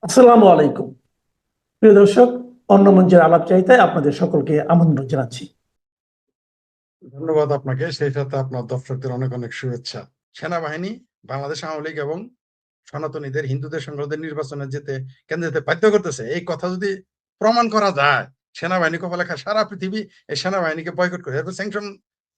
আসসালামু আলাইকুম। প্রিয় দর্শক, অন্য মঞ্চের আলাপচারিতায় আপনাদের সকলকে আমন্ত্রণ জানাচ্ছি। ধন্যবাদ আপনাকে। সেই সাথে আপনার দর্শকদের অনেক অনেক শুভেচ্ছা। সেনাবাহিনী বাংলাদেশ আওয়ামী লীগ এবং সনাতনীদের হিন্দুদের সঙ্গে ওদের নির্বাচনে কেন্দ্রে যেতে বাধ্য করতেছে, এই কথা যদি প্রমাণ করা যায়, সেনাবাহিনী কপালে খায়। সারা পৃথিবী এই সেনাবাহিনীকে বয়কট করে, এরপর স্যাংশন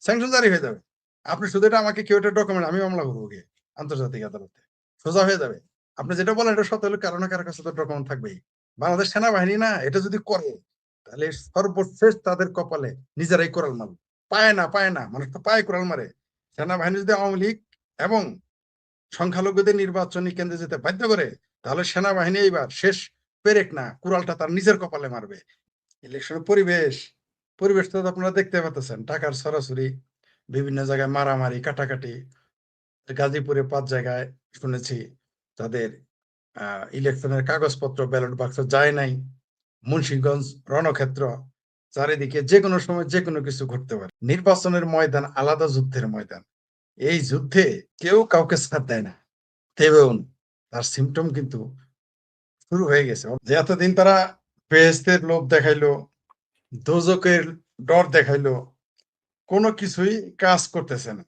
স্যাংশন জারি হয়ে যাবে। আপনি শুধু এটা আমাকে কেউ একটা ডকুমেন্ট, আমি মামলা করবো গিয়ে আন্তর্জাতিক আদালতে, সোজা হয়ে যাবে। আপনি যেটা বলেন এটা সত্য হলে কারো না কারো কাছে তো ডকুমেন্ট থাকবেই। বাংলাদেশ সেনাবাহিনী না এটা যদি করে, তাহলে সর্বশেষ তাদের কপালে নিজেরাই কোরাল মারবে। পায় না মানুষ তো পায়ে কোরাল মারে। সেনাবাহিনী যদি আওয়ামী লীগ এবং সংখ্যালঘুদের নির্বাচনী কেন্দ্রে যেতে বাধ্য করে, তাহলে সেনাবাহিনী এইবার শেষ পেরেক না, কুড়ালটা তার নিজের কপালে মারবে। ইলেকশনের পরিবেশ তো আপনারা দেখতে পাচ্ছেন, টাকার সরাসরি বিভিন্ন জায়গায় মারামারি কাটাকাটি। গাজীপুরে 5 জায়গায় শুনেছি তাদের ইলেকশনের কাগজপত্র ব্যালট বাক্স যায় নাই। মুন্সিগঞ্জ রণক্ষেত্র, চারিদিকে যে কোনো সময় যে কোনো কিছু ঘটতে পারে। নির্বাচনের ময়দান আলাদা যুদ্ধের ময়দান। এই যুদ্ধে কেউ কাউকে ছাড় দেয় না। তেবেউন তার সিমটম কিন্তু শুরু হয়ে গেছে। যে এতদিন তারা বেহেশতের লোভ দেখাইলো, দোজকের ডর দেখাইলো, কোনো কিছুই কাজ করতেছে না।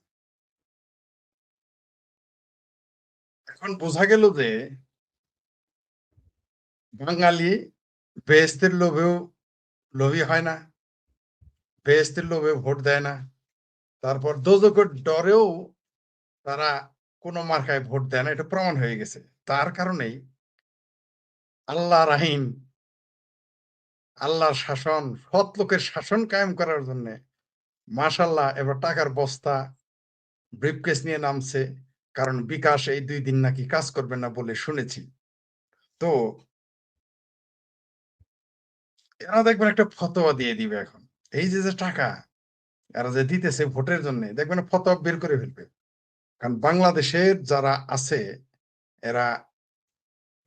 এখন বোঝা গেল যে বাঙালি বেহেশতের লোভেও লোভী হয় না, বেহেশতের লোভে ভোট দেয় না, তারপর দোজকের ডরেও তারা কোনো মার্কায় ভোট দেয় না, এটা প্রমাণ হয়ে গেছে। তার কারণেই আল্লাহর আইন, আল্লাহর শাসন, সৎ লোকের শাসন কায়েম করার জন্য মাশাআল্লাহ এবার টাকার বস্তা ব্রিফকেস নিয়ে নামছে। কারণ বিকাশ এই 2 দিন নাকি কাজ করবে না বলে শুনেছি। তো এরা দেখবেন একটা ফতোয়া দিয়ে দিবে এখন। এই যে টাকা এরা যে দিতেছে ভোটের জন্য, দেখবেন ফতোয়া বের করে ফেলবে। কারণ বাংলাদেশের যারা আছে এরা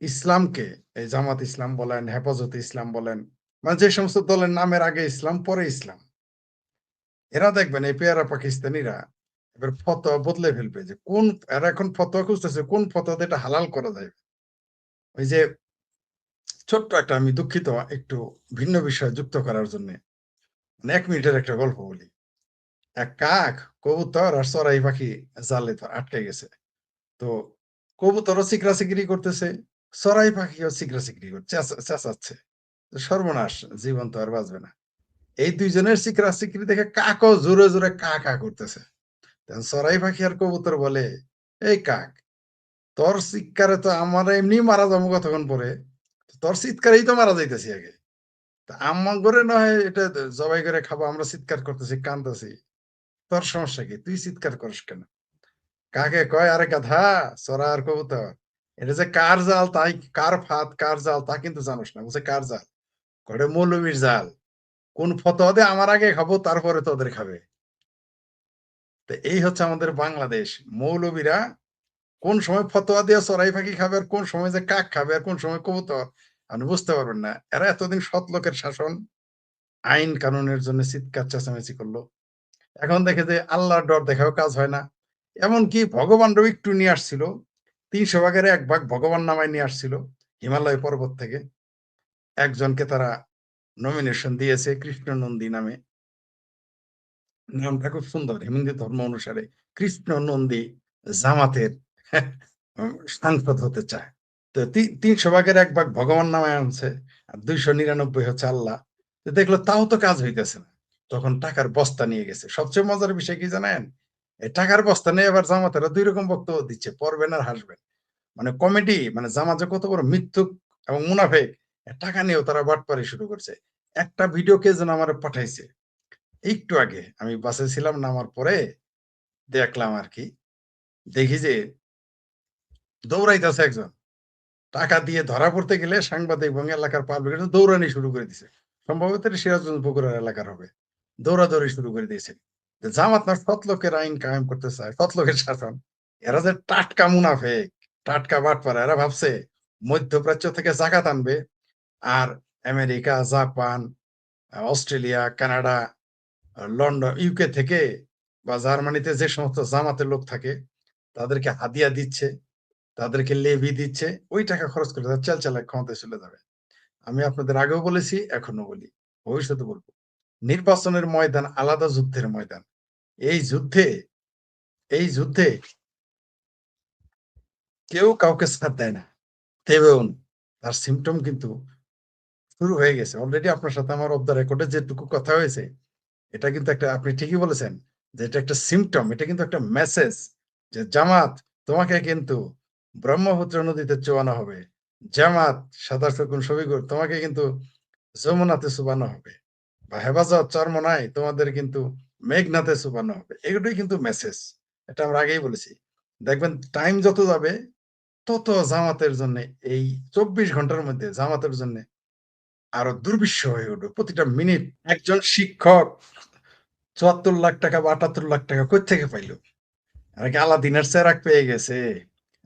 ইসলামকে, এই জামাত ইসলাম বলেন, হেফাজতে ইসলাম বলেন, মানে যে সমস্ত দলের নামের আগে ইসলাম পরে ইসলাম, এরা দেখবেন এই পেয়ারা পাকিস্তানিরা এবার ফতোয়া বদলে ফেলবে। যে কোন এরা এখন ফতোয়া খুঁজতেছে কোন ফতোয়াতে এটা হালাল করা যায়। ওই যে ছোট্ট একটা, আমি দুঃখিত একটু ভিন্ন বিষয় যুক্ত করার জন্য, মানে 1 মিনিটের একটা গল্প বলি। এক কাক, কবুতর আর চড়াই পাখি জালে তো আটকে গেছে। তো কবুতরও চিকরা করতেছে, চড়াই পাখিও চিকরি করছে, চেঁচাচ্ছে। সর্বনাশ, জীবন তো আর বাঁচবে না। এই দুইজনের চিকরি দেখে কাকও জোরে জোরে কা কা করতেছে। চড়াই পাখি আর কবুতর বলে, এই কাক, তোর চিৎকারে তো আমার এমনি মারা যাবো কতক্ষণ পরে, তোর চিৎকারেই তো মারা যাইতেছি আগে। তা আমার করে নয় এটা জবাই করে খাবো, আমরা চিৎকার করতেছি কান্দতেছি, তোর সমস্যা কি, তুই চিৎকার করিস কেন? কাকে কয়, আরে গাধা, চড়া আর কবুতর, এটা যে কার জাল, তাই কার ফাঁদ কার জাল তা কিন্তু জানোস না, বুঝে কার জাল, কটে মৌলবীর জাল। কোন ফতোয়াতে আমার আগে খাবো তারপরে তোদের খাবে। তো এই হচ্ছে আমাদের বাংলাদেশ। মৌলবীরা কোন সময় ফতোয়া দিয়ে চড়াই পাখি খাবে আর কোন সময় যে কাক খাবে আর কোন সময় কবুতর, আপনি বুঝতে পারবেন না। এরা এতদিন সৎ লোকের শাসন, আইন কানুনের জন্য চিৎকার চেঁচামেচি করলো, এখন দেখে যে আল্লাহর ডর দেখাও কাজ হয় না। এমনকি ভগবানরাও একটু নিয়ে আসছিল, 300 ভাগের 1 ভাগ ভগবান নামায় নিয়ে আসছিল হিমালয় পর্বত থেকে। একজনকে তারা নমিনেশন দিয়েছে কৃষ্ণ নন্দী নামে, নামটা খুব সুন্দর, হিন্দু ধর্ম অনুসারে কৃষ্ণ নন্দী জামাতের সাংসদ হতে চায়। তো 300 ভাগের 1 ভাগ ভগবান নামায় আনছে, আর 299 হচ্ছে আল্লাহ। তো দেখলো তাও তো কাজ হইতেছে না, তখন টাকার বস্তা নিয়ে গেছে। সবচেয়ে মজার বিষয় কি জানেন, এই টাকার বস্তা নিয়ে এবার জামাতেরা 2 রকম বক্তব্য দিচ্ছে, পড়বেন আর হাসবেন। মানে কমেডি, মানে জামাত যে কত বড় মিথ্যুক এবং মুনাফেক, টাকা নিয়েও তারা বাটপারি শুরু করছে। একটা ভিডিও কে যেন আমার পাঠাইছে একটু আগে, আমি বাসে ছিলাম, নামার পরে দেখলাম আর কি। দেখি যে দৌড়াইতেছে একজন, টাকা দিয়ে ধরা পড়তে গেলে সাংবাদিক এবং এলাকার পাবলিক দৌড়ানি শুরু করে দিছে। সম্ভবত এটা সিরাজগঞ্জ বগুড়ার এলাকার হবে। দৌড়াদৌড়ি শুরু করে দিয়েছে। জামাত না সৎ লোকের আইন কায়েম করতে চায়, সৎ লোকের শাসন। এরা যে টাটকা মুনাফেক, টাটকা বাটপারা, এরা ভাবছে মধ্যপ্রাচ্য থেকে জাকাত আনবে, আর America, Japan, Australia, Canada, London, UK থেকে বা জার্মানিতে যে সমস্ত জামাতের লোক থাকে তাদেরকে হাদিয়া দিচ্ছে, তাদেরকে লেভি দিচ্ছে, ওই টাকা খরচ করে তারা চালচালায় ক্ষমতায় চলে যাবে। আমি আপনাদের আগেও বলেছি, এখনো বলি, ভবিষ্যতে বলবো। নির্বাচনের ময়দান আলাদা যুদ্ধের ময়দান। এই যুদ্ধে এই যুদ্ধে কেউ কাউকে ছাড় দেয় না, দেবেও না। তার সিম্পটম কিন্তু শুরু হয়ে গেছে। অলরেডি আপনার সাথে আমার অফ দ্য রেকর্ডে যেটুকু কথা হয়েছে, এটা কিন্তু একটা, আপনি ঠিকই বলেছেন যে এটা একটা সিম্পটম, এটা কিন্তু একটা মেসেজ যে জামাত তোমাকে কিন্তু ব্রহ্মপুত্র নদীতে চোয়ানো হবে। জামাত সাদা শকুন সবিগুর তোমাকে কিন্তু যমুনাতে চুবানো হবে, বা হেফাজত চরমনাই তোমাদের কিন্তু মেঘনাতে চুবানো হবে। এগুলোই কিন্তু মেসেজ। এটা আমরা আগেই বলেছি। দেখবেন টাইম যত যাবে তত জামাতের জন্য, এই 24 ঘন্টার মধ্যে জামাতের জন্য আরো দুর্বিষহ হয়ে উঠবে প্রতিটা মিনিট। একজন শিক্ষক ৭৪ লাখ টাকা বা ৭৮ লাখ টাকা কোত্থেকে পাইলো? নাকি আলাদিনের চেরাগ পেয়ে গেছে?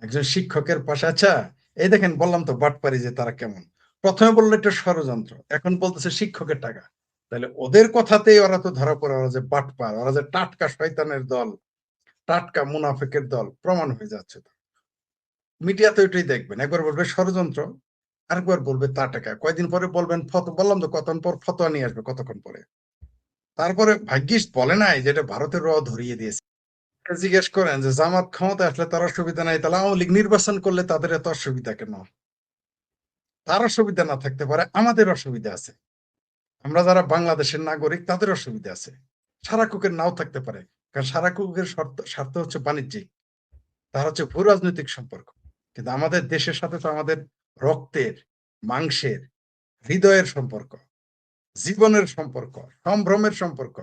একজন শিক্ষকের পাশে, আচ্ছা এই দেখেন বললাম তো বাটপারি যে তারা কেমন। প্রথমে বললো এটা ষড়যন্ত্র, এখন বলতেছে শিক্ষকের টাকা। তাহলে ওদের কথাতেই ওরা তো ধরা পড়ে, ওরা যে বাটপার, ওরা যে টাটকা শয়তানের দল, টাটকা মুনাফেকের দল প্রমাণ হয়ে যাচ্ছে। তো মিডিয়াতে ওইটাই দেখবেন, একবার বলবে ষড়যন্ত্র, আরেকবার বলবে তা টাকা, কয়দিন পরে বলবেন বললাম তো কতক্ষণ পর ফতোয়া নিয়ে আসবে কতক্ষণ পরে। তারপরে ভাগ্যিস বলে নাই যে এটা ভারতের ধরিয়ে দিয়েছে। জিজ্ঞেস করেন যে জামাত ক্ষমতা আসলে তার অসুবিধা নাই, তাহলে আওয়ামী লীগ নির্বাচন করলে তাদের এত অসুবিধা কেন? তার অসুবিধা না থাকতে পারে, আমাদের অসুবিধা আছে। আমরা যারা বাংলাদেশের নাগরিক তাদের অসুবিধা আছে। সারাকুকের নাও থাকতে পারে, কারণ সারাকুকের স্বার্থ হচ্ছে বাণিজ্যিক, তার হচ্ছে ভূ রাজনৈতিক সম্পর্ক। কিন্তু আমাদের দেশের সাথে তো আমাদের রক্তের, মাংসের, হৃদয়ের সম্পর্ক, জীবনের সম্পর্ক, সম্ভ্রমের সম্পর্ক,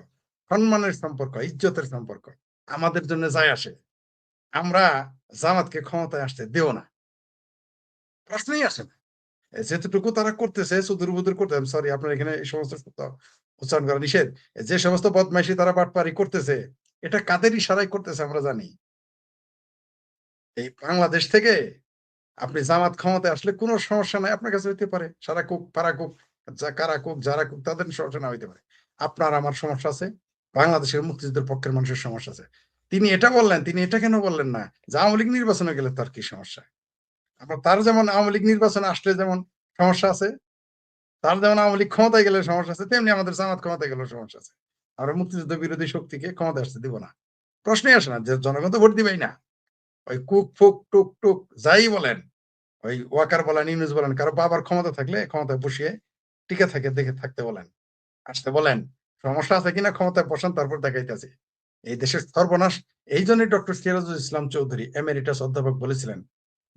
সম্মানের সম্পর্ক, ইজ্জতের সম্পর্ক আমাদের জন্য যায় আসে। আমরা জামাতকে ক্ষমতায় আসতে দেও না, প্রশ্নই আসে না। যেতটুকু তারা করতেছে সুদূর বুদুর করতে, সরি আপনার এখানে এই সমস্ত শব্দ উচ্চারণ করা নিষেধ। যে সমস্ত বদমাইশি তারা বাটপারি করতেছে, এটা কাদের ইশারায় করতেছে আমরা জানি। এই বাংলাদেশ থেকে আপনি জামাত ক্ষমতায় আসলে কোনো সমস্যা নাই, আপনার কাছে হইতে পারে সারা কুক পারা কুক, কারা কুক যারা কুক তাদের সমস্যা না হইতে পারে, আপনার আমার সমস্যা আছে, বাংলাদেশের মুক্তিযুদ্ধের পক্ষের মানুষের সমস্যা আছে। তিনি এটা বললেন, তিনি এটা কেন বললেন না যে আওয়ামী লীগ নির্বাচনে গেলে তার কি সমস্যা? আপনার তার যেমন আওয়ামী লীগ নির্বাচনে আসলে যেমন সমস্যা আছে, তার যেমন আওয়ামী লীগ ক্ষমতায় গেলে সমস্যা আছে, তেমনি আমাদের জামাত ক্ষমতায় গেলেও সমস্যা আছে। আমরা মুক্তিযুদ্ধ বিরোধী শক্তিকে ক্ষমতায় আসতে দিব না। প্রশ্নই আসে না, যে জনগণ তো ভোট দিবেই না। ওই কুক ফুক টুক টুক যাই বলেন, ওই ওয়াকার বলেন, ইউনুস বলেন, কারো বাবার ক্ষমতা থাকলে ক্ষমতায় বসিয়ে টিকে থাকে দেখে থাকতে বলেন, আসতে বলেন, সমস্যা আছে কিনা ক্ষমতায় বসান, তারপর দেখাইতেছি। এই দেশের সর্বনাশ। এই জন্যই ডক্টর সিরাজুল ইসলাম চৌধুরী এমেরিটাস অধ্যাপক বলেছিলেন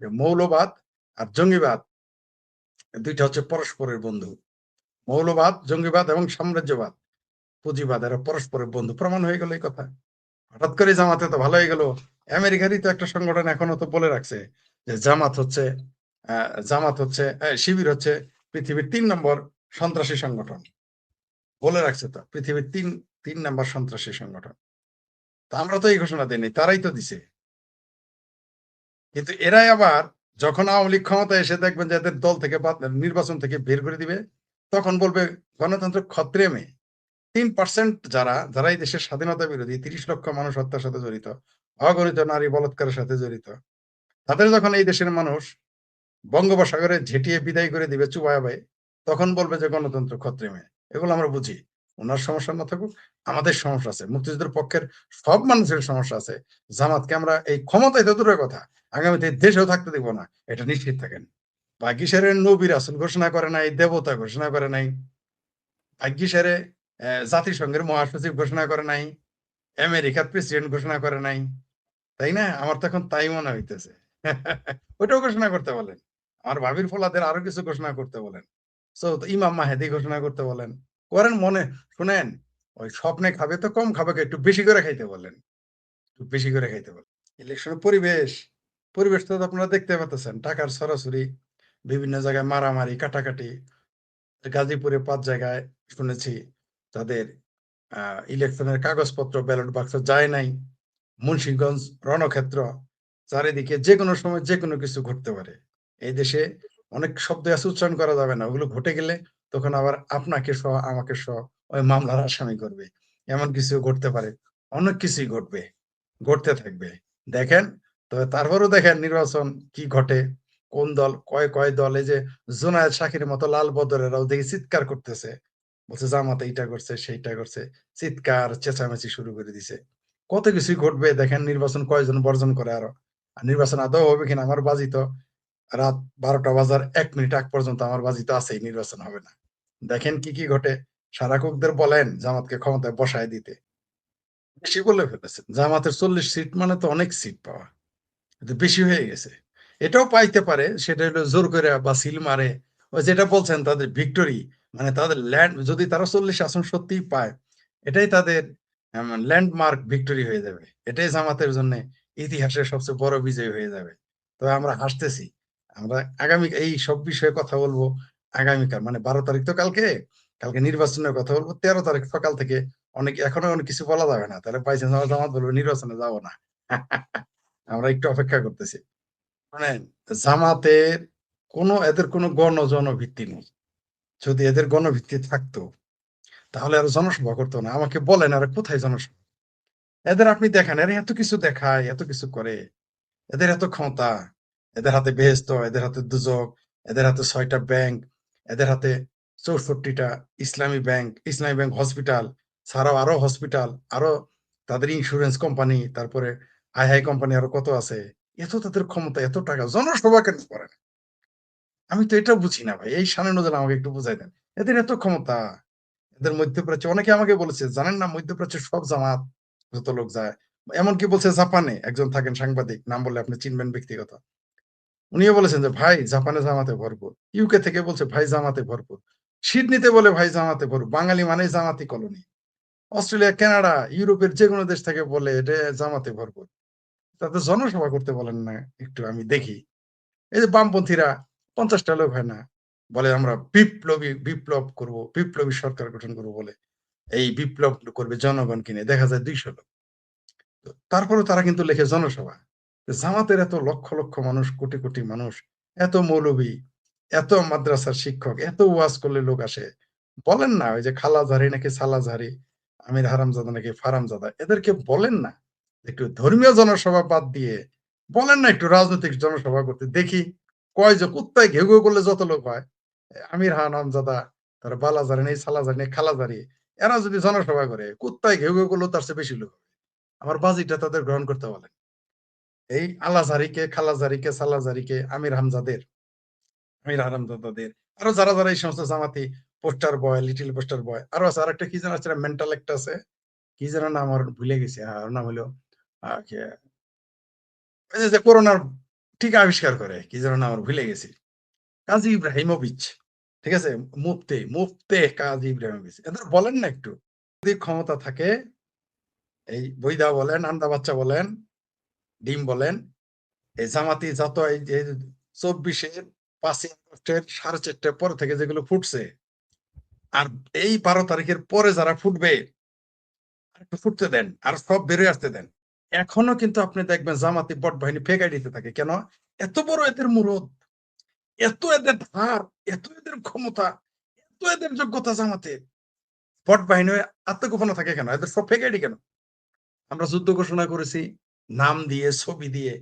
যে মৌলবাদ আর জঙ্গিবাদ দুইটা হচ্ছে পরস্পরের বন্ধু। মৌলবাদ, জঙ্গিবাদ এবং সাম্রাজ্যবাদ, পুঁজিবাদ, এরা পরস্পরের বন্ধু। প্রমাণ হয়ে গেল এই কথা। হঠাৎ করে জামাতে তো ভালো হয়ে গেল। আমেরিকারই তো একটা সংগঠন এখনো তো বলে রাখছে যে শিবির হচ্ছে পৃথিবীর 3 নম্বর সন্ত্রাসী সংগঠন। বলে রাখছে তো পৃথিবীর তিন নম্বর সন্ত্রাসী সংগঠন। তা আমরা তো এই ঘোষণা দিইনি, তারাই তো দিছে। কিন্তু এরাই আবার যখন আওয়ামী লীগ ক্ষমতায় এসে দেখবেন যে এদের দল থেকে নির্বাচন থেকে বের করে দিবে, তখন বলবে গণতন্ত্র খতরে মে। 3% যারা যারা এই দেশের স্বাধীনতা বিরোধী, 30 লক্ষ মানুষ হত্যার সাথে জড়িত, অগণিত নারী বলাৎকারের সাথে জড়িত, তাদের যখন এই দেশের মানুষ বঙ্গোপসাগরে ঝেঁটিয়ে বিদায় করে দিবে চুবাই, তখন বলবে যে গণতন্ত্র খতরে মে। এগুলো আমরা বুঝি। ওনার সমস্যা না থাকুক, আমাদের সমস্যা আছে, মুক্তিযুদ্ধের পক্ষের সব মানুষের সমস্যা আছে। জামাতকে আমরা এই ক্ষমতায় তো দূরের কথা, আগামীতে দেশেও থাকতে দিব না, এটা নিশ্চিত থাকেন। ভাগ্যিসের নবী রাসূল ঘোষণা করে নাই, দেবতা ঘোষণা করে নাই, ভাগ্যিসের জাতিসংঘের মহাসচিব ঘোষণা করে নাই, আমেরিকার প্রেসিডেন্ট ঘোষণা করে নাই, তাই না? আমার তো এখন তাই মনে হইতেছে। ওইটাও ঘোষণা করতে বলেন। আমার ভাবির ফোলাদের আরো কিছু ঘোষণা করতে বলেন। সো ইমাম মাহেদী ঘোষণা করতে বলেন। করেন মনে, শুনেন, ওই স্বপ্নে খাবে তো কম খাবে, একটু বেশি করে খাইতে বলেন। একটু বেশি করে খাইতে বলেন। ইলেকশনের পরিবেশ তো আপনারা দেখতে পাচ্ছেন, টাকার ছড়াছড়ি, বিভিন্ন জায়গায় মারামারি, কাটাকাটি। গাজীপুরে 5 জায়গায় শুনেছি তাদের ইলেকশনের কাগজপত্র ব্যালট বাক্স যায় নাই। মুন্সিগঞ্জ রণক্ষেত্র, চারিদিকে যেকোনো সময় যেকোনো কিছু ঘটতে পারে। এই দেশে অনেক শব্দ আছে উচ্চারণ করা যাবে না, ওগুলো ঘটে গেলে তখন আবার আপনাকে সহ আমাকে সহ ওই মামলার আসামি করবে। এমন কিছু ঘটতে পারে, অনেক কিছুই ঘটবে, ঘটতে থাকবে। দেখেন তবে তারপরেও দেখেন নির্বাচন কি ঘটে, কোন দল কয় দল, এই যে জুনায়েদ সাকিরের মতো লাল বদরেরাও দেখি চিৎকার করতেছে, বলছে জামাত এইটা করছে সেইটা করছে, চিৎকার চেঁচামেচি শুরু করে দিছে। কত কিছুই ঘটবে দেখেন, নির্বাচন কয়জন বর্জন করে আরো। আর নির্বাচন আদৌ হবে কিনা, আমার বাজি তো রাত 12টা বাজার 1 মিনিট আগ পর্যন্ত আমার বাজি তো আছেই, নির্বাচন হবে না। দেখেন কি ঘটে। সারাকুকদের বলেন জামাতকে ক্ষমতায় বসায় দিতে, বেশি বলে ফেলেছেন। জামাতের 40 সিট মানে তো অনেক সিট পাওয়া, কিন্তু বেশি হয়ে গেছে। এটাও পাইতে পারে, সেটা হলো জোর করে বা সিল মারে। ওই যেটা বলছেন তাদের ভিক্টরি, মানে তাদের ল্যান্ড, যদি তারা 40 আসন সত্যিই পায়, এটাই তাদের ল্যান্ডমার্ক ভিক্টরি হয়ে যাবে। এটাই জামাতের জন্য ইতিহাসের সবচেয়ে বড় বিজয় হয়ে যাবে। তবে আমরা হাসতেছি। আমরা আগামী এই সব বিষয়ে কথা বলবো আগামীকাল, মানে 12 তারিখ তো কালকে। কালকে নির্বাচনের কথা বলবো 13 তারিখ সকাল থেকে। এখনো অনেক কিছু বলা যাবে না, তাহলে পাইছেন জামাত বলবো নির্বাচনে যাবো না। আমরা একটু অপেক্ষা করতেছি। শোনেন, জামাতের এদের কোনো গণ ভিত্তি নেই। যদি এদের গণভিত্তি থাকতো, তাহলে আর জনসভা করতো না। আমাকে বলেন আর কোথায় জনসভা? এদের আপনি দেখেন, এরা এত কিছু দেখায়, এত কিছু করে, এদের এত ক্ষমতা, এদের হাতে বেহেশত, এদের হাতে দুজক, এদের হাতে 6টা ব্যাংক, এদের হাতে 64টা ইসলামী ব্যাংক হসপিটাল, ছাড়াও আরো হসপিটাল, আরো তাদের ইন্স্যুরেন্স কোম্পানি, তারপরে হাই কোম্পানি আরো কত আছে। এত তাদের ক্ষমতা, এত টাকা, জনসভা কেন করে না? আমি তো এটা বুঝি না ভাই। এই শানে নজরুল আমাকে একটু বুঝাই দেন। এদের এত ক্ষমতা, এদের মধ্যপ্রাচ্যে অনেকে আমাকে বলেছে, জানেন না মধ্যপ্রাচ্যের সব জামাত যত লোক যায়, এমনকি বলছে জাপানে একজন থাকেন সাংবাদিক, নাম বললে আপনি চিনবেন ব্যক্তিগত, উনিও বলেছেন যে ভাই জাপানে জামাতে ভরপুর। ইউকে থেকে বলছে ভাই জামাতে ভরপুর। সিডনিতে বলে ভাই জামাতে ভরপুর, বাঙালি মানেই জামাতি কলোনি। অস্ট্রেলিয়া, কানাডা, ইউরোপের যে কোনো দেশ থেকে বলে এটা জামাতে ভরপুর। তাদের জনসভা করতে বলেন না একটু, আমি দেখি। এই যে বামপন্থীরা 50টা লোক হয় না, বলে আমরা বিপ্লব করব, বিপ্লবী সরকার গঠন করবো বলে। এই বিপ্লব করবে জনগণকে নিয়ে, দেখা যায় 200 লোক। তারপরেও তারা কিন্তু লেখে জনসভা। জামাতের এত লক্ষ লক্ষ মানুষ, কোটি কোটি মানুষ, এত মৌলবী, এত মাদ্রাসার শিক্ষক, এত ওয়াজ করলে লোক আসে। বলেন না ওই যে খালাজারি নাকি সালাজারি, আমির হারামজাদা নাকি ফারামজাদা, এদেরকে বলেন না একটু ধর্মীয় জনসভা বাদ দিয়ে, বলেন না একটু রাজনৈতিক জনসভা করতে দেখি। কয় যে কুত্তায় ঘেউ ঘেউ করলে যত লোক হয়, আমির হারামজাদা, তার বালাজারি নেই, সালাজারি নেই, খালাজারি, এরা যদি জনসভা করে কুত্তায় ঘেউ ঘেউ করলেও তার চেয়ে বেশি লোক হবে। আমার বাজিটা তাদের গ্রহণ করতে বলেন। এই আলাজারিকে, খালাজারিকে, সালাজারিকে, আমির হারামজাদাদের, আরো যারা এই সমস্ত জামাতি পোস্টার বয়, লিটিল পোস্টার বয়, আরো আছে। আরেকটা কি যেন আছে, মেন্টাল একটা আছে, কি যেন নাম, আমার ভুলে গেছি। ওর নাম হলো ওই যে করোনার টিকা আবিষ্কার করে, কি যেন নাম, আমার ভুলে গেছি। কাজী ইব্রাহিমোভিচ, ঠিক আছে, মুফতে কাজী ইব্রাহিমোভিচ। এদের বলেন না একটু, যদি ক্ষমতা থাকে, এই বৈদা বলেন, আন্দা বাচ্চা বলেন, ডিম বলেন, এই জামাতি যত এই যে 24-এর 5ই আগস্টের 4:30টার পর থেকে যেগুলো ফুটছে, আর এই 12 তারিখের পরে যারা ফুটবে, একটু ফুটতে দেন, আর সব বেরোয় আসতে দেন। এখনো কিন্তু আপনি দেখবেন জামাতি বট বাহিনী ফেকাই দিতে থাকে। কেন? এত বড় এদের মুরদ, এত এদের ধার, এত এদের ক্ষমতা, এত এদের যোগ্যতা জামাতের, বট বাহিনী আত্মগোপনে থাকে কেন? এদের সব ফেকাইডি কেন? আমরা যুদ্ধ ঘোষণা করেছি নাম দিয়ে, ছবি দিয়ে,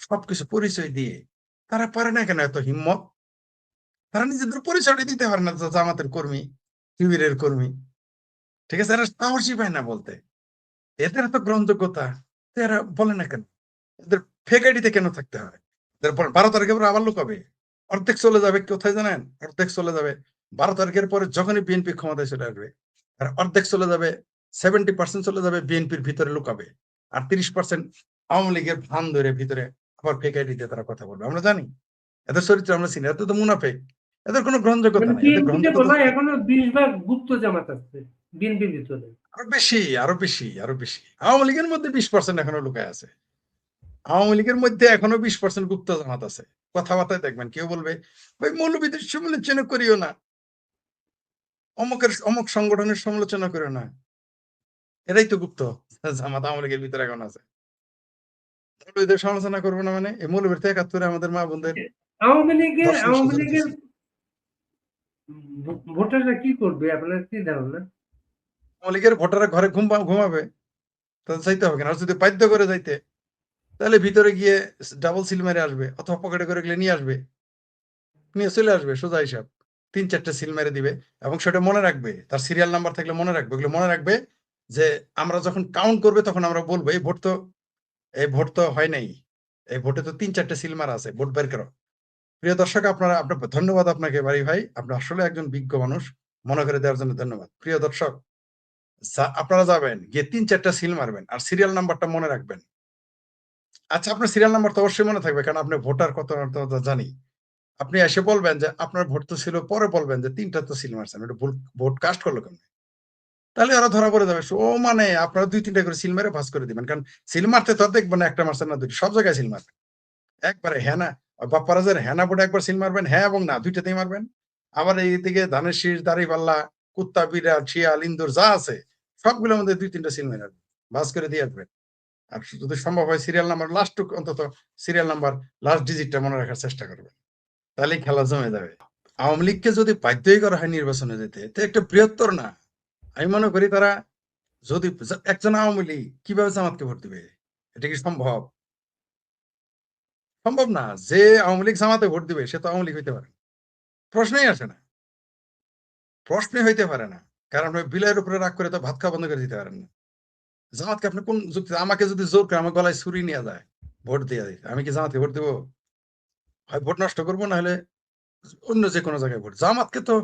সবকিছু পরিচয় দিয়ে। তারা পারে না কেন এত হিম্মত? তারা নিজেদের পরিচয়টা দিতে পারে না যে জামাতের কর্মী, শিবিরের কর্মী। ঠিক আছে? এরা সাহসই পায় না বলতে। এদের এত গ্রহণযোগ্যতা, তো এরা বলে না কেন? এদের ফেক আইডিতে কেন থাকতে হয়? এরপর 12 তারিখের পরে আবার লুকাবে। অর্ধেক চলে যাবে কোথায় জানেন? অর্ধেক চলে যাবে 12 তারিখের পরে, যখনই বিএনপি ক্ষমতায় চলে আসবে। আর অর্ধেক চলে যাবে, 70% চলে যাবে বিএনপির ভিতরে লুকাবে। আর 30% আওয়ামী লীগের ভান ধরে ভিতরে আবার ফেক আইডিতে তারা কথা বলবে। আমরা জানি। এদের চরিত্র আমরা চিনি। এত তো মুনাফেক। এদের কোনো গ্রহণযোগ্যতা মানে নাই। এদের বিএনপিতে গ্রহণযোগ্যতা বোধহয় এখনো 20 ভাগ গুপ্ত জামাত আছে বিএনপির ভিতরে। আরো বেশি। আওয়ামী লীগের মধ্যে 20% এখনো লুকায় আছে। আওয়ামী লীগের মধ্যে এখনো 20% গুপ্ত জামাত আছে। কথাবার্তায় দেখবেন কেউ বলবে, ভাই মৌলবীদের সমালোচনা করিও না, অমুক সংগঠনের সমালোচনা করিও না। এরাই তো গুপ্ত জামাত আওয়ামী লীগের ভিতরে এখন আছে। মৌলবীদের সমালোচনা করবো না মানে? এই মৌলবীর তো 71-এ আমাদের মা বোনদের আওয়ামী লীগের ধর্ষণ দিচ্ছে। ভোটাররা কি করবে আপনার কি ধারণা? আওয়ামী লীগের ভোটাররা ঘরে ঘুমাবে, তাদের যাইতে হবে কেন? আর যদি বাধ্য করে যাইতে, তাহলে ভিতরে গিয়ে ডাবল সিল মেরে আসবে অথবা পকেটে করে গেলে নিয়ে আসবে, নিয়ে চলে আসবে, সোজা হিসাব। ৩-৪টে সিল মেরে দিবে এবং সেটা মনে রাখবে, তার সিরিয়াল নাম্বার থাকলে মনে রাখবে, ওগুলো মনে রাখবে যে আমরা যখন কাউন্ট করবে তখন আমরা বলবো এই ভোট তো হয় নাই, এই ভোটে তো ৩-৪টে সিল মারা আছে, ভোট বের করো। প্রিয় দর্শক, আপনার ধন্যবাদ আপনাকে বাড়ি ভাই, আপনি আসলে একজন বিজ্ঞ মানুষ, মনে করে দেওয়ার জন্য ধন্যবাদ। প্রিয় দর্শক, আপনারা যাবেন গিয়ে ৩-৪টা সিল মারবেন আর সিরিয়াল নাম্বারটা মনে রাখবেন। আচ্ছা, আপনার সিরিয়াল নাম্বার তো অবশ্যই মনে থাকবে, কারণ আপনি ভোটার কত তো জানি। আপনি এসে বলবেন যে আপনার ভোট তো ছিল, পরে বলবেন যে ৩টা তো সিল মারছেন, ওটা ভোট কাস্ট করলো কেন? তাহলে ওরা ধরা পড়ে যাবে। ও মানে আপনারা ২-৩টা করে সিল মেরে পাস করে দিবেন, কারণ সিল মারতে তো আর দেখবেন না একটা মারছেন না দুইটা, সব জায়গায় সিল মারবেন একবারে। হ্যাঁ না, বাপ্পারাজের হ্যাঁ না ভোটে একবার সিল মারবেন, হ্যাঁ এবং না দুইটাতেই মারবেন। আবার এইদিকে ধানের শীষ, দাঁড়িপাল্লা, কুত্তা, বিড়াল, শিয়াল, ইন্দুর যা আছে সবগুলোর মধ্যে ২-৩টা সিল মেরে আসবেন, বাস করে দিয়ে আসবেন। আর যদি সম্ভব হয় সিরিয়াল নাম্বার লাস্ট, অন্তত সিরিয়াল নাম্বার লাস্ট ডিজিটটা মনে রাখার চেষ্টা করবেন, তাহলেই খেলা জমে যাবে। আওয়ামী লীগকে যদি বাধ্যই করা হয় নির্বাচনে যেতে, তো একটা বৃহত্তর না, আমি মনে করি তারা যদি একজন আওয়ামী লীগ কিভাবে জামাতকে ভোট দিবে? এটা কি সম্ভব? সম্ভব না। যে আওয়ামী লীগ জামাতে ভোট দিবে সে তো আওয়ামী লীগ হইতে পারে না, প্রশ্নই আসে না, প্রশ্নই হইতে পারে না। কারণ ওই বিলাইয়ের উপরে রাগ করে তো ভাত খাওয়া বন্ধ করে দিতে পারেন না। জামাতকে আপনি কোন যুক্তি, আমাকে যদি জোর করে আমার গলায় ছুরি নিয়ে যায় ভোট দিয়ে দিতে, আমি কি জামাতকে ভোট দিব? হয় ভোট নষ্ট করবো, না হলে অন্য যে কোনো জায়গায় ভোট। জামাতকে তো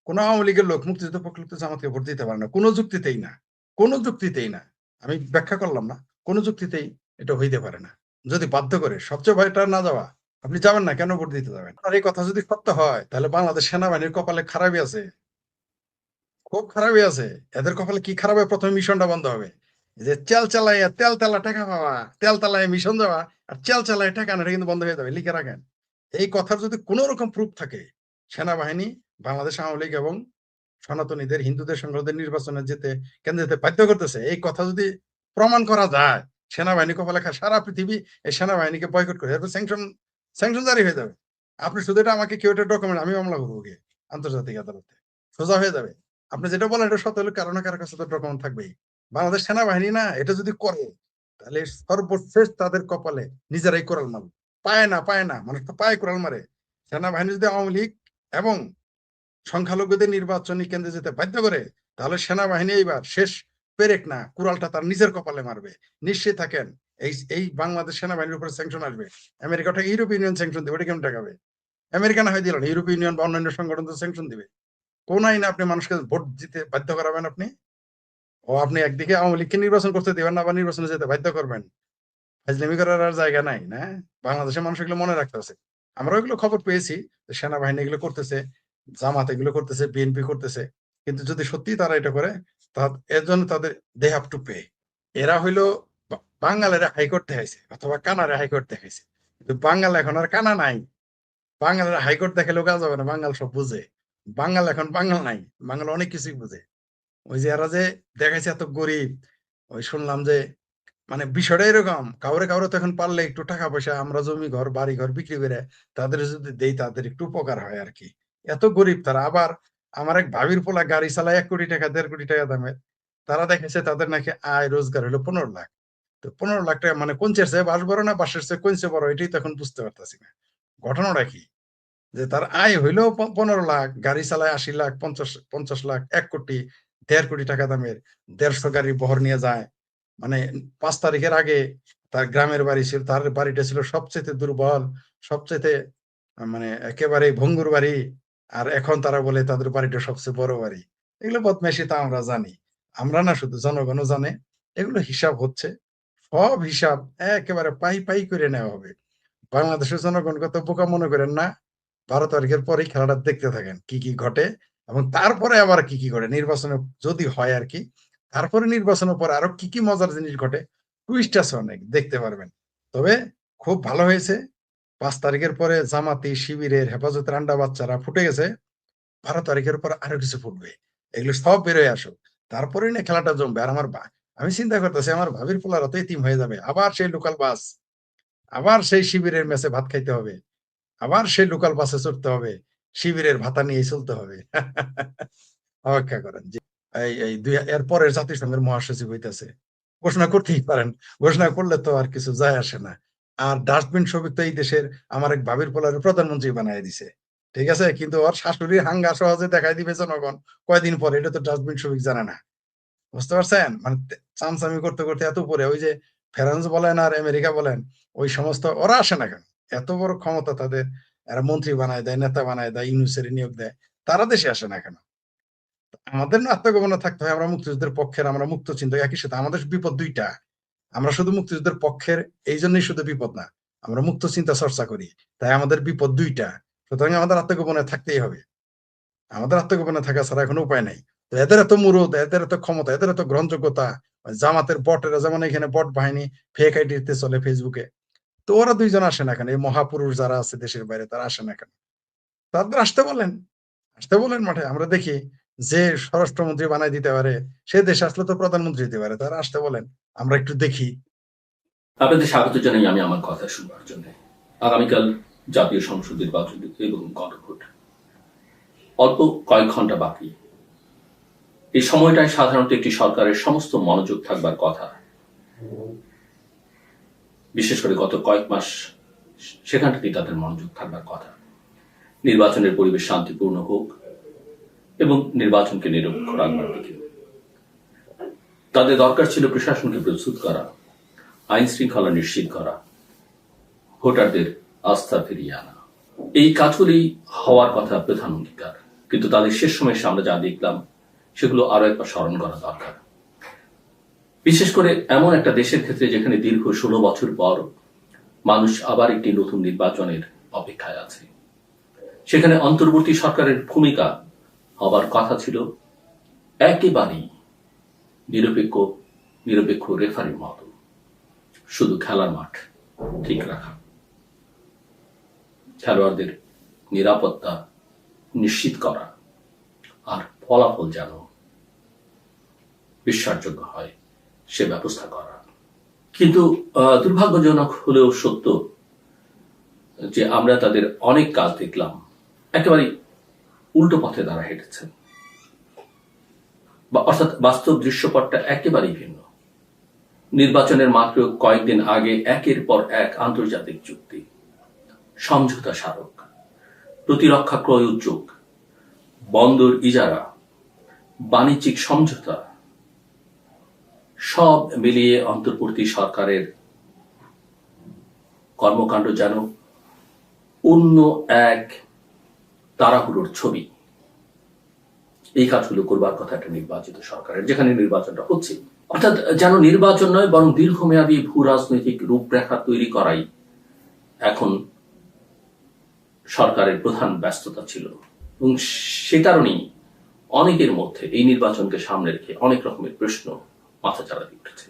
কোন আওয়ামী লীগের লোক, মুক্তিযুদ্ধ পক্ষের লোক তো জামাতকে ভোট দিতে পারে না, কোনো যুক্তিতেই না, কোনো যুক্তিতেই না। আমি ব্যাখ্যা করলাম না, কোনো যুক্তিতেই এটা হইতে পারে না। যদি বাধ্য করে, সবচেয়ে ভয়টা না যাওয়া, আপনি যাবেন না, কেন ভোট দিতে যাবেন? আর এই কথা যদি সত্য হয়, তাহলে বাংলাদেশ সেনাবাহিনীর কপালে খারাপই আছে, খুব খারাপই আছে। এদের কপালে কি খারাপ হয়? প্রথমে মিশনটা বন্ধ হবে, যে তেল চালাইয়া তেল তেলা টাকা পাওয়া, তেল চালাইয়া মিশন যাওয়া, আর তেল চালাইয়া টাকা আনা, এটা কিন্তু বন্ধ হয়ে যাবে, লিখে রাখেন। এই কথার যদি কোনো রকম প্রুফ থাকে, সেনাবাহিনী বাংলাদেশ আওয়ামী লীগ এবং সনাতনীদের, হিন্দুদের সঙ্গে ওদের নির্বাচনে কেন্দ্রে যেতে বাধ্য করতেছে, এই কথা যদি প্রমাণ করা যায়, সেনাবাহিনী কপালে সারা পৃথিবী এই সেনাবাহিনীকে বয়কট করে, এরপর স্যাংশন জারি হয়ে যাবে। আপনি শুধু এটা আমাকে কেউ একটা ডকুমেন্ট, আমি মামলা করবো গিয়ে আন্তর্জাতিক আদালতে, সোজা হয়ে যাবে। আপনি যেটা বলেন এটা সত্য হলে কারো না কারো কাছে তো ডকুমেন্ট থাকবেই। বাংলাদেশ সেনাবাহিনী না এটা যদি করে, তাহলে সর্বশেষ তাদের কপালে নিজেরাই কোরাল মারবে। পায় না, মানুষ তো পায়ে কোরাল মারে। সেনাবাহিনী যদি আওয়ামী লীগ এবং সংখ্যালঘুদের নির্বাচনী কেন্দ্রে যেতে বাধ্য করে, তাহলে সেনাবাহিনী এইবার শেষ পেরেক না, কুড়ালটা তার নিজের কপালে মারবে। নিশ্চয়ই থাকেন, এই বাংলাদেশ সেনাবাহিনীর উপরে স্যাংশন আসবে। আমেরিকাটা ইউরোপীয় ইউনিয়ন স্যাংশন দেবে, ওটা কেমন টাকাবে? আমেরিকা না হয় দিল না, ইউরোপীয় ইউনিয়ন বা অন্যান্য সংগঠন তো স্যাংশন দিবে। কোন আইনে আপনি মানুষকে ভোট দিতে বাধ্য করাবেন? আপনি একদিকে আওয়ামী লীগকে নির্বাচন করতে দিবেন না, আবার নির্বাচনে যেতে বাধ্য করবেন। ফাজলামি করার আর জায়গা নাই, না? বাংলাদেশের মানুষ এগুলো মনে রাখতে আছে। আমরা ওইগুলো খবর পেয়েছি যে সেনাবাহিনী এগুলো করতেছে, জামাত এগুলো করতেছে, বিএনপি করতেছে। কিন্তু যদি সত্যি তারা এটা করে, এর জন্য তাদের দে হ্যাভ টু পে। এরা হইলো বাঙালের হাইকোর্ট দেখাইছে অথবা কানারে হাইকোর্ট দেখাইছে, কিন্তু বাঙাল এখন আর কানা নাই। বাঙালের হাইকোর্ট দেখালেও কাজ হবে না, বাঙাল সব বুঝে। বাঙাল এখন বাঙাল নাই, বাঙাল অনেক কিছুই বুঝে। ওই যে এরা যে দেখাইছে এত গরিব, ওই শুনলাম যে মানে বিষয়টা এরকম, কাউরে তো এখন পারলে একটু টাকা পয়সা, আমরা জমি ঘর বাড়ি ঘর বিক্রি করে তাদের যদি দেই, তাদের একটু উপকার হয় আর কি। এত গরিব তারা। আবার আমার এক ভাবির পোলা গাড়ি চালায় ১ কোটি টাকা ১.৫ কোটি টাকা দামের, তারা দেখেছে তাদের নাকি আয় রোজগার হলো ১৫ লাখ। তো ১৫ লাখ টাকা মানে কোঞ্চের চেয়ে বাঁশ বড় না বাঁশের চেয়ে কোঞ্চে বড়, এটাই তো এখন বুঝতে পারতেছি না। ঘটনাটা কি? যে তার আয় হইলো ১৫ লাখ, গাড়ি চালায় ৮০ লাখ, ৫০ লাখ, ১ কোটি, ১.৫ কোটি টাকা দামের ১৫০ গাড়ি বহর নিয়ে যায়। মানে ৫ তারিখের আগে তার গ্রামের বাড়ি ছিল, তার বাড়িটা ছিল সবচেয়ে দুর্বল, সবচেয়ে মানে একেবারে ভঙ্গুর বাড়ি। আর এখন তারা বলে তাদের বাড়িটা সবচেয়ে বড় বাড়ি। এগুলো বদমাইশি তা আমরা জানি। আমরা না, শুধু জনগণও জানে। এগুলো হিসাব হচ্ছে, সব হিসাব একেবারে পাই করে নেওয়া হবে। বাংলাদেশের জনগণকে তো বোকা মনে করেন না। ১২ তারিখের পরেই খেলাটা দেখতে থাকেন কি কি ঘটে, এবং তারপরে আবার কি কি ঘটে নির্বাচনে যদি হয় আর কি। তারপরে নির্বাচনের পরে আরো কি কি মজার জিনিস ঘটে, টুইস্ট আছে অনেক, দেখতে পারবেন। তবে খুব ভালো হয়েছে, ৫ তারিখের পরে জামাতি শিবিরের হেফাজতের আন্ডা বাচ্চারা ফুটে গেছে। ১২ তারিখের পর আরো কিছু ফুটবে, এগুলো সব বেরোয় আসুক, তারপরে না খেলাটা জমবে। আর আমি চিন্তা করতেছি আমার ভাবির পোলারা তো এতিম হয়ে যাবে, আবার সেই লোকাল বাস, আবার সেই শিবিরের মেসে ভাত খাইতে হবে, আবার সেই লোকাল বাসে চড়তে হবে, শিবিরের ভাতা নিয়ে চলতে হবে। অপেক্ষা করেন যে এই এর পরের জাতিসংঘের মহাসচিব হইতেছে, ঘোষণা করতেই পারেন, ঘোষণা করলে তো আর কিছু যায় আসে না। আর ডাস্টবিন শফিক তো এই দেশের আমার এক ভাবির পোলার প্রধানমন্ত্রী বানায় দিছে, ঠিক আছে, কিন্তু ওর শাশুড়ির হাঙ্গা সহজে দেখাই দিবে জনগণ কয়দিন পরে, এটা তো ডাস্টবিন শফিক জানে না। বুঝতে পারছেন? মানে চামচামি করতে করতে এত উপরে, ওই যে ফ্রান্স বলেন আর আমেরিকা বলেন, ওই সমস্ত ওরা আসে না কেন? এত বড় ক্ষমতা তাদের, এরা মন্ত্রী বানায় দেয়, নেতা বানায় দেয়, ইউনূসের নিয়োগ দেয়, তারা দেশে আসে না কেন? আমাদের না আত্মগোপনে থাকতে হয়, আমরা মুক্তিযুদ্ধের পক্ষের, আমরা মুক্ত চিন্তক, একই সাথে আমাদের বিপদ দুইটা। আমরা শুধু মুক্তিযুদ্ধের পক্ষের, এই জন্যই শুধু বিপদ না, আমরা মুক্ত চিন্তা চর্চা করি, তাই আমাদের বিপদ দুইটা। সুতরাং আমাদের আত্মগোপনে থাকতেই হবে, আমাদের আত্মগোপনে থাকা ছাড়া এখন উপায় নাই। তো এদের এত মুরুদ, এদের এত ক্ষমতা, এদের এত গ্রহণযোগ্যতা, জামাতের বটেরা যেমন এখানে বট বাহিনী ফেক আইডিতে চলে ফেসবুকে, তো ওরা দুইজন আসে না কেন? এই মহাপুরুষ যারা আছে দেশের বাইরে, তারা আসে না কেন? তাদের আসতে বলেন, আসতে বলেন মাঠে, আমরা দেখি যে স্বরাষ্ট্রমন্ত্রী বানাই দিতে পারে, সে দেশে আসলে তো প্রধানমন্ত্রী দিতে পারে, তারা আসতে বলেন, আমরা একটু দেখি। আপনাদের স্বাগত জানাই আমি আমার কথা শুনবার জন্য। আগামীকাল জাতীয় সংসদ নির্বাচন এবং গণভোট, অল্প কয়েক ঘন্টা বাকি। এই সময়টায় সাধারণত একটি সরকারের সমস্ত মনোযোগ থাকবার কথা, বিশেষ করে গত কয়েক মাস সেখানটাতেই তাদের মনোযোগ থাকবার কথা। নির্বাচনের পরিবেশ শান্তিপূর্ণ হোক এবং নির্বাচনকে নিরপেক্ষ রাখবার দিকে তাদের দরকার ছিল প্রশাসনকে প্রস্তুত করা, আইন শৃঙ্খলা নিশ্চিত করা, ভোটারদের আস্থা ফিরিয়ে আনা। এই কাজগুলি হওয়ার কথা প্রধান অঙ্গীকার, কিন্তু তাদের শেষ সময় আমরা যা দেখলাম সেগুলো আরো একবার স্মরণ করা দরকার। বিশেষ করে এমন একটা দেশের ক্ষেত্রে যেখানে দীর্ঘ 16 বছর পর মানুষ আবার একটি নতুন নির্বাচনের অপেক্ষায় আছে। সেখানে অন্তর্বর্তী সরকারের ভূমিকা হবার কথা ছিল একেবারেই নিরপেক্ষ রেফারির মতো, শুধু খেলার মাঠ ঠিক রাখা, খেলোয়াড়দের নিরাপত্তা নিশ্চিত করা, আর ফলাফল যেন বিশ্বাসযোগ্য হয় সে ব্যবস্থা করা। কিন্তু দুর্ভাগ্যজনক হলেও সত্য যে আমরা তাদের অনেক কাজ দেখলাম একেবারে উল্টো পথে তারা হেঁটেছেন, অর্থাৎ বাস্তব দৃশ্যপটটা একেবারেই ভিন্ন। নির্বাচনের মাত্র কয়েকদিন আগে একের পর এক আন্তর্জাতিক চুক্তি, সমঝোতা স্মারক, প্রতিরক্ষা ক্রয় উদ্যোগ, বন্দর ইজারা, বাণিজ্যিক সমঝোতা, সব মিলিয়ে অন্তর্বর্তী সরকারের কর্মকাণ্ড যেন অন্য এক তাড়াহুড়োর ছবি। এই কাজগুলো করবার কথা একটা নির্বাচিত সরকারের, যেখানে নির্বাচনটা হচ্ছে, অর্থাৎ যেন নির্বাচন নয় বরং দীর্ঘমেয়াদী ভূ রাজনৈতিক রূপরেখা তৈরি করাই এখন সরকারের প্রধান ব্যস্ততা ছিল। এবং সে কারণেই অনেকের মধ্যে এই নির্বাচনকে সামনে রেখে অনেক রকমের প্রশ্ন মাথাচাড়া দিয়ে উঠেছে।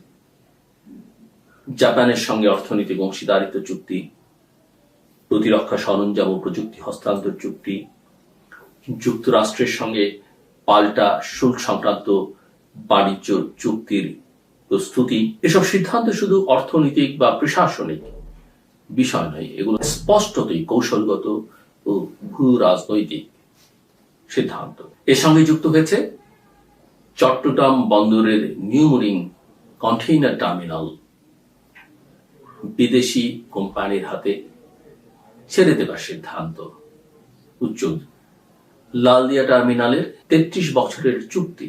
জাপানের সঙ্গে অর্থনৈতিক অংশীদারিত্ব চুক্তি, প্রতিরক্ষা সরঞ্জাম ও প্রযুক্তি হস্তান্তর চুক্তি, যুক্তরাষ্ট্রের সঙ্গে পাল্টা শুল্ক সংক্রান্ত বাণিজ্য চুক্তির প্রস্তুতি, এসব সিদ্ধান্ত শুধু অর্থনৈতিক বা প্রশাসনিক বিষয় নয়, এগুলো স্পষ্টতই কৌশলগত ও ভূ রাজনৈতিক সিদ্ধান্ত। এর সঙ্গে যুক্ত হয়েছে চট্টগ্রাম বন্দরের নিউ মুরিং কন্টেইনার টার্মিনাল বিদেশি কোম্পানির হাতে ছেড়ে দেবার সিদ্ধান্ত, উদ্যোগ, লালদিয়া টার্মিনালের 33 বছরের চুক্তি,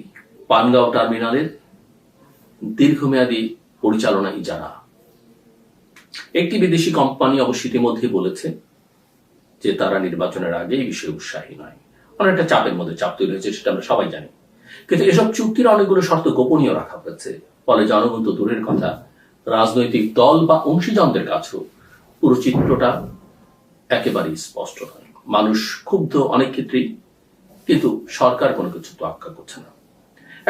পানগাঁও টার্মিনালের দীর্ঘমেয়াদী পরিচালনা ইজারা। একটি বিদেশি কোম্পানি অবশ্য ইতিমধ্যে বলেছে যে তারা নির্বাচনের আগে এই বিষয়ে উৎসাহী নয়, অনেকটা চাপের মধ্যে চাপ তৈরি হয়েছে, সেটা আমরা সবাই জানি। কিন্তু এসব চুক্তির অনেকগুলো শর্ত গোপনীয় রাখা হয়েছে, ফলে জনগণ তো দূরের কথা, রাজনৈতিক দল বা অংশীজনদের কাছেও পুরো চিত্রটা একেবারেই স্পষ্ট নয়। মানুষ ক্ষুব্ধ অনেক ক্ষেত্রেই, কিন্তু সরকার কোনো কিছু তোয়াক্কা করছে না।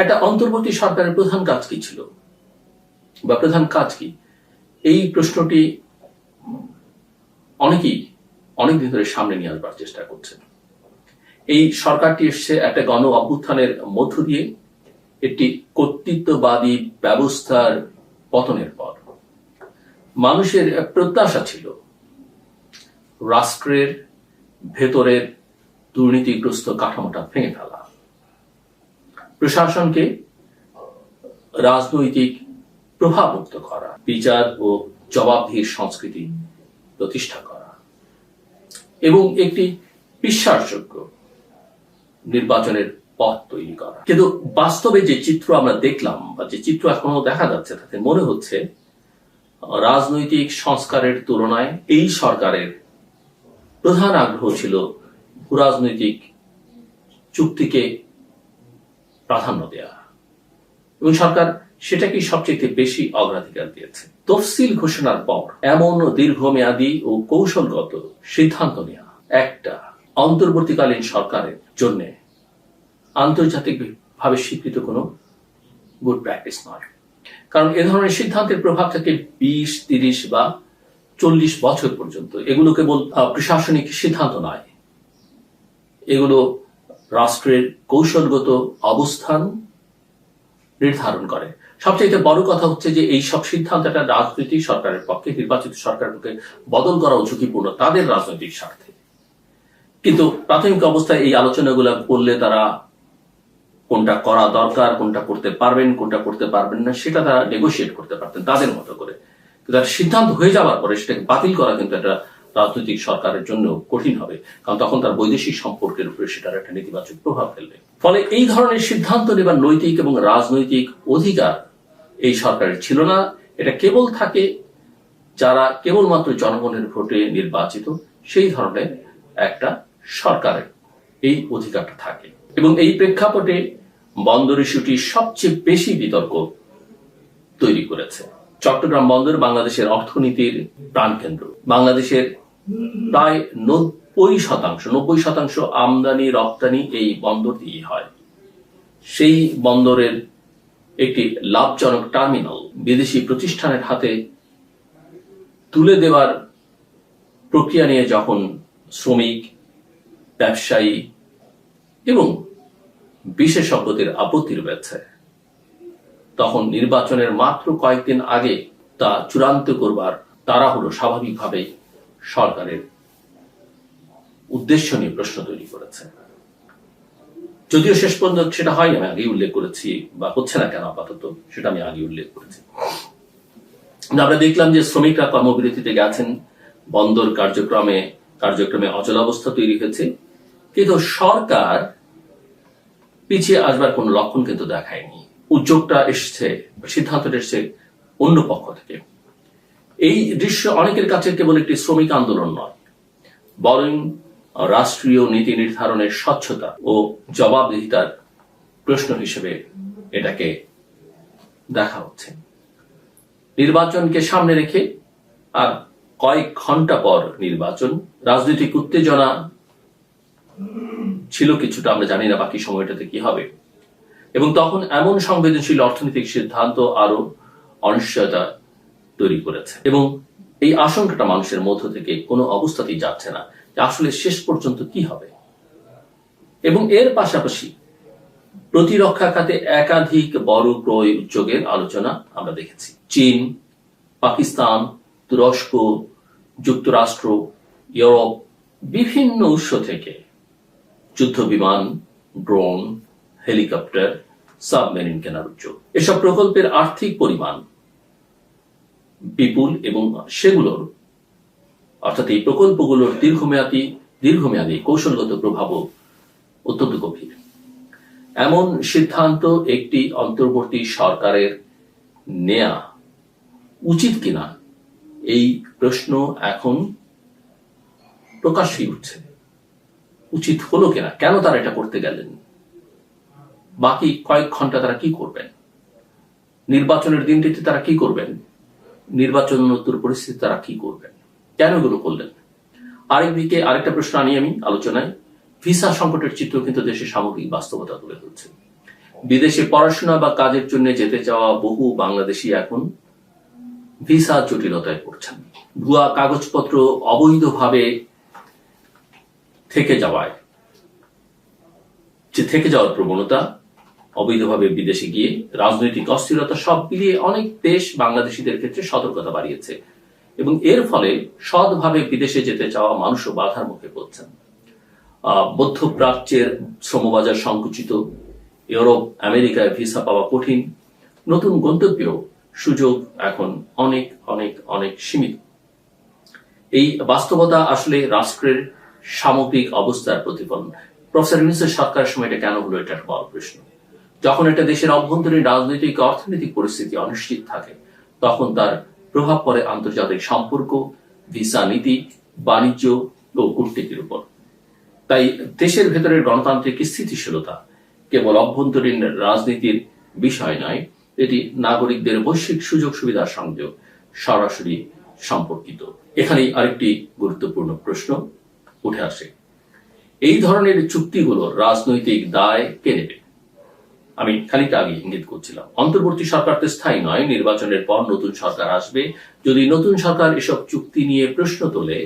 একটা অন্তর্বর্তী সরকারের প্রধান কাজ কি ছিল বা প্রধান কাজ কি, এই প্রশ্নটি অনেকেই অনেকদিন ধরে সামনে নিয়ে আসবার চেষ্টা করছেন। এই সরকারটি এসছে একটা গণ অভ্যুত্থানের মধ্য দিয়ে, একটি কর্তৃত্ববাদী ব্যবস্থার পতনের পর। মানুষের প্রত্যাশা ছিল রাষ্ট্রের ভেতরের দুর্নীতিগ্রস্ত কাঠামোটা ভেঙে ফেলা, প্রশাসনকে রাজনৈতিক প্রভাবমুক্ত করা, বিচার ও জবাবদিহির সংস্কৃতি প্রতিষ্ঠা করা এবং একটি বিশ্বাসযোগ্য নির্বাচনের পথ তৈরি করা। কিন্তু বাস্তবে যে চিত্র আমরা দেখলাম বা যে চিত্র এখনো দেখা যাচ্ছে, তাতে মনে হচ্ছে রাজনৈতিক সংস্কারের তুলনায় এই সরকারের প্রধান আগ্রহ ছিল ভূরাজনৈতিক চুক্তিকে প্রাধান্য দেওয়া, এবং সরকার সেটাকে সবচেয়ে বেশি অগ্রাধিকার দিয়েছে। তফসিল ঘোষণার পর এমন দীর্ঘমেয়াদী ও কৌশলগত সিদ্ধান্ত নেওয়া একটা অন্তর্বর্তীকালীন সরকারের জন্য আন্তর্জাতিকভাবে স্বীকৃত কোনো গুড প্র্যাকটিস নয়। কারণ এ ধরনের সিদ্ধান্তের প্রভাব থাকে 20, 30 বা 40 বছর পর্যন্ত। এগুলো কেবল প্রশাসনিক সিদ্ধান্ত নয়, এগুলো রাষ্ট্রের কৌশলগত অবস্থান নির্ধারণ করে। সবচেয়ে বড় কথা হচ্ছে যে এই সব সিদ্ধান্তটা রাজনৈতিক সরকারের পক্ষে, নির্বাচিত সরকারের পক্ষে বদল করাও ঝুঁকিপূর্ণ তাদের রাজনৈতিক স্বার্থে। কিন্তু প্রাথমিক অবস্থায় এই আলোচনাগুলো করলে তারা কোনটা করা দরকার, কোনটা করতে পারবেন, কোনটা করতে পারবেন না, সেটা তারা নেগোশিয়েট করতে পারতেন তাদের মতো করে। কিন্তু তার সিদ্ধান্ত হয়ে যাওয়ার পরে সেটাকে বাতিল করা কিন্তু একটা রাজনৈতিক সরকারের জন্য কঠিন হবে, কারণ তখন তার বৈদেশিক সম্পর্কের উপরে সেটার একটা নেতিবাচক প্রভাব ফেলবে। ফলে এই ধরনের সিদ্ধান্ত নেবার নৈতিক এবং রাজনৈতিক অধিকার এই সরকারের ছিল না। এটা কেবল থাকে যারা কেবলমাত্র জনগণের ভোটে নির্বাচিত, সেই ধরনের একটা সরকারের এই অধিকারটা থাকে। এবং এই প্রেক্ষাপটে বন্দর ইস্যুটি সবচেয়ে বেশি বিতর্ক তৈরি করেছে। চট্টগ্রাম বন্দর বাংলাদেশের অর্থনীতির প্রাণকেন্দ্র। বাংলাদেশের প্রায় 90% আমদানি রপ্তানি এই বন্দর দিয়ে হয়। সেই বন্দরের একটি লাভজনক টার্মিনাল বিদেশি প্রতিষ্ঠানের হাতে তুলে দেওয়ার প্রক্রিয়া নিয়ে যখন শ্রমিক, ব্যবসায়ী এবং বিশেষজ্ঞদের আপত্তি রয়েছে, তখন নির্বাচনের মাত্র কয়েকদিন আগে তা চূড়ান্ত করবার তাড়াহুড়ো স্বাভাবিকভাবেই সরকারের উদ্দেশ্য নিয়ে প্রশ্ন তৈরি করেছে। যদিও শেষ পর্যন্ত সেটা হয়, আমি আগেই উল্লেখ করেছি, বা হচ্ছে না কেন আপাতত সেটা আমি আগে উল্লেখ করেছি। আমরা দেখলাম যে শ্রমিকরা কর্মবিরতিতে গেছেন, বন্দর কার্যক্রমে অচলাবস্থা তৈরি হয়েছে, কিন্তু সরকার পিছিয়ে আসবার কোন লক্ষণ কিন্তু দেখায়নি। উদ্যোগটা এসছে, সিদ্ধান্তটা এসছে অন্য পক্ষ থেকে। এই দৃশ্য অনেকের কাছে কেবল একটি শ্রমিক আন্দোলন নয়, বরং রাষ্ট্রীয় নীতি নির্ধারণের স্বচ্ছতা ও জবাবদিহিতার প্রশ্ন হিসেবে এটাকে দেখা হচ্ছে। নির্বাচনকে সামনে রেখে আর কয়েক ঘন্টা পর নির্বাচন, রাজনৈতিক উত্তেজনা ছিল কিছুটা, আমরা জানি না বাকি সময়টাতে কি হবে। এবং তখন এমন সংবেদনশীল অর্থনৈতিক সিদ্ধান্ত আরো অনিশ্চয়তা তৈরি করেছে, এবং এই আশঙ্কাটা মানুষের মধ্য থেকে কোনো অবস্থাতেই যাচ্ছে না যে আসলে শেষ পর্যন্ত কি হবে। এবং এর পাশাপাশি প্রতিরক্ষা খাতে একাধিক বড় ক্রয় উদ্যোগের আলোচনা আমরা দেখেছি। চীন, পাকিস্তান, তুরস্ক, যুক্তরাষ্ট্র, ইউরোপ বিভিন্ন উৎস থেকে যুদ্ধ বিমান, ড্রোন, হেলিকপ্টার, সাবমেরিন কেনার উদ্যোগ। এসব প্রকল্পের আর্থিক পরিমাণ বিপুল, এবং সেগুলোর অর্থাৎ এই প্রকল্পগুলোর দীর্ঘমেয়াদী কৌশলগত প্রভাবও অত্যন্ত গভীর। এমন সিদ্ধান্ত একটি অন্তর্বর্তী সরকারের নেয়া উচিত কিনা, এই প্রশ্ন এখন প্রকাশ্যই উঠছে। উচিত হলো কিনা, কেন তারা এটা করতে গেলেন, বাকি কয়েক ঘন্টা তারা কি করবেন, নির্বাচনের দিনটিতে তারা কি করবেন, নির্বাচনোত্তর পরিস্থিতি তারা কি করবেন, কেন এগুলো করলেন। আরেকদিকে আরেকটা প্রশ্ন আনি আমি আলোচনায়, ভিসা সংকটের চিত্র কিন্তু দেশের সামগ্রিক বাস্তবতা তুলে ধরছে। বিদেশে পড়াশোনা বা কাজের জন্য যেতে চাওয়া বহু বাংলাদেশি এখন ভিসা জটিলতায় পড়ছেন। ভুয়া কাগজপত্র, অবৈধভাবে থেকে যাওয়ার প্রবণতা, অবৈধভাবে বিদেশে গিয়ে রাজনৈতিক অস্থিরতা, সব মিলিয়ে অনেক দেশ বাংলাদেশিদের ক্ষেত্রে সতর্কতা বাড়িয়েছে, এবং এর ফলে সৎভাবে বিদেশে যেতে চাওয়া মানুষও বাধার মুখে পড়ছেন। মধ্যপ্রাচ্যের শ্রমবাজার সংকুচিত, ইউরোপ, আমেরিকায় ভিসা পাওয়া কঠিন, নতুন গন্তব্যেও সুযোগ এখন অনেক অনেক অনেক সীমিত। এই বাস্তবতা আসলে রাষ্ট্রের সামগ্রিক অবস্থার প্রতিফলন। প্রফেসর ইউনূসের সরকারের সময় এটা কেন হলো, এটা একটা বড় প্রশ্ন। যখন একটা দেশের অভ্যন্তরীণ রাজনৈতিক অর্থনৈতিক পরিস্থিতি অনিশ্চিত থাকে, তখন তার প্রভাব পড়ে আন্তর্জাতিক সম্পর্ক, ভিসা নীতি, বাণিজ্য ও কূটনীতির উপর। তাই দেশের ভেতরের গণতান্ত্রিক স্থিতিশীলতা কেবল অভ্যন্তরীণ রাজনীতির বিষয় নয়, এটি নাগরিকদের বৈশ্বিক সুযোগ সুবিধার সঙ্গে সরাসরি সম্পর্কিত। এখানেই আরেকটি গুরুত্বপূর্ণ প্রশ্ন উঠে আসে, এই ধরনের চুক্তিগুলো রাজনৈতিক দায় কে নেবে? আমি খানিকটা আগে ইঙ্গিত করছিলাম, অন্তর্বর্তী সরকার তো স্থায়ী নয়, নির্বাচনের পর নতুন সরকার আসবে। যদি নতুন সরকার এসব চুক্তি নিয়ে প্রশ্ন তোলে,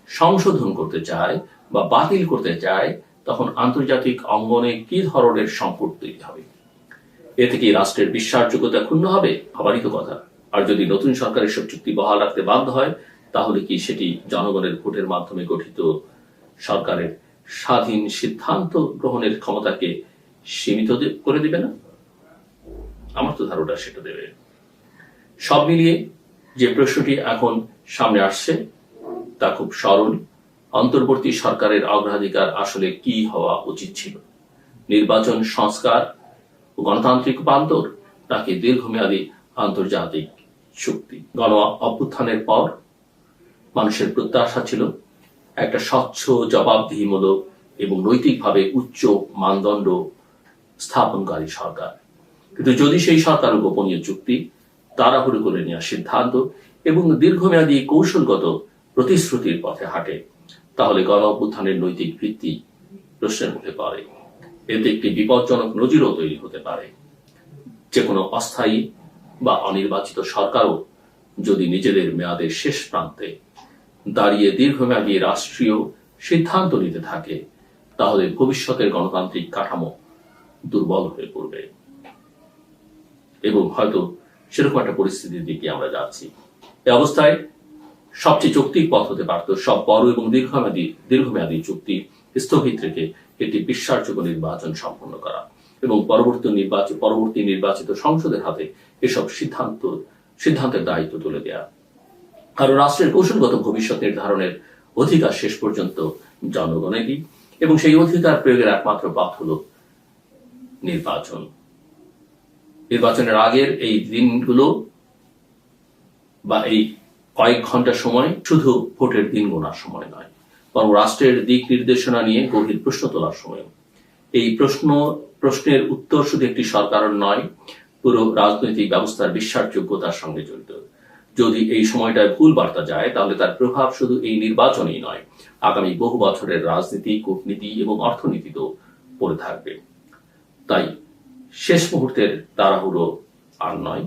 সংশোধন করতে চায় বা বাতিল করতে চায়, তখন আন্তর্জাতিক অঙ্গনে কি ধরনের সংকট তৈরি হবে? এতে কি রাষ্ট্রের বিশ্বাসযোগ্যতা ক্ষুণ্ণ হবে? হবারই তো কথা। আর যদি নতুন সরকার এসব চুক্তি বহাল রাখতে বাধ্য হয়, তাহলে কি সেটি জনগণের ভোটের মাধ্যমে গঠিত সরকারের স্বাধীন সিদ্ধান্ত গ্রহণের ক্ষমতাকে সীমিত করে দিবে না? আমার তো ধারণা সেটা দেবে। সব মিলিয়ে যে প্রশ্নটি এখন সামনে আসছে তা খুব সরল। অন্তর্বর্তী সরকারের অগ্রাধিকার আসলে কি হওয়া উচিত ছিল? নির্বাচন, সংস্কার ও গণতান্ত্রিক রূপান্তর, নাকি দীর্ঘমেয়াদী আন্তর্জাতিক চুক্তি? গণ অভ্যুত্থানের পর মানুষের প্রত্যাশা ছিল একটা স্বচ্ছ, জবাবদিহিমূলক এবং নৈতিকভাবে উচ্চ মানদণ্ড স্থাপনকারী সরকার। কিন্তু যদি সেই সরকার গোপনীয় চুক্তি, তাড়াহুড়ো করে নেওয়ার সিদ্ধান্ত এবং দীর্ঘমেয়াদী কৌশলগত প্রতিশ্রুতির পথে হাঁটে, তাহলে গণ অভ্যুত্থানের নৈতিক ভিত্তি প্রশ্নের মুখে পড়ে। এতে একটি বিপজ্জনক নজিরও তৈরি হতে পারে। যে কোনো অস্থায়ী বা অনির্বাচিত সরকারও যদি নিজেদের মেয়াদের শেষ প্রান্তে দাঁড়িয়ে দীর্ঘমেয়াদী রাষ্ট্রীয় সিদ্ধান্ত নিতে থাকে, তাহলে ভবিষ্যতের গণতান্ত্রিক কাঠামো দুর্বল হয়ে পড়বে এবং হয়তো সেরকম একটা পরিস্থিতির দিকে আমরা যাচ্ছি। এই অবস্থায় সবচেয়ে যৌক্তিক পথ হতে পারত সব বড় এবং দীর্ঘমেয়াদী চুক্তি স্থগিত রেখে একটি বিশ্বাসযোগ্য নির্বাচন সম্পন্ন করা এবং পরবর্তী নির্বাচিত সংসদের হাতে এসব সিদ্ধান্তের দায়িত্ব তুলে দেওয়া। কারণ রাষ্ট্রের কৌশলগত ভবিষ্যৎ নির্ধারণের অধিকার শেষ পর্যন্ত জনগণেরই, এবং সেই অধিকার প্রয়োগের একমাত্র পথ হল নির্বাচন। নির্বাচনের আগের এই দিনগুলো বা এই কয়েক ঘন্টা সময় শুধু ভোটের দিন গোনার সময় নয়, বরং রাষ্ট্রের দিক নির্দেশনা নিয়ে গভীর প্রশ্ন তোলার সময়। এই প্রশ্নের উত্তর শুধু একটি সরকারের নয়, পুরো রাজনৈতিক ব্যবস্থার বিশ্বাসযোগ্যতার সঙ্গে জড়িত। যদি এই সময়টায় ভুল বার্তা যায়, তাহলে তার প্রভাব শুধু এই নির্বাচনেই নয়, আগামী বহু বছরের রাজনীতি, কূটনীতি এবং অর্থনীতিতেও পড়ে থাকবে। তাই শেষ মুহূর্তের তাড়াহুড়ো আর নয়,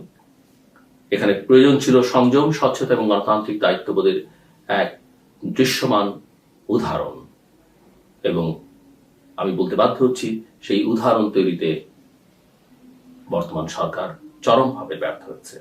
এখানে প্রয়োজন ছিল সংযম, স্বচ্ছতা এবং গণতান্ত্রিক দায়িত্ববোধের এক দৃশ্যমান উদাহরণ। এবং আমি বলতে বাধ্য হচ্ছি, সেই উদাহরণ তৈরিতে বর্তমান সরকার চরমভাবে ব্যর্থ হচ্ছে।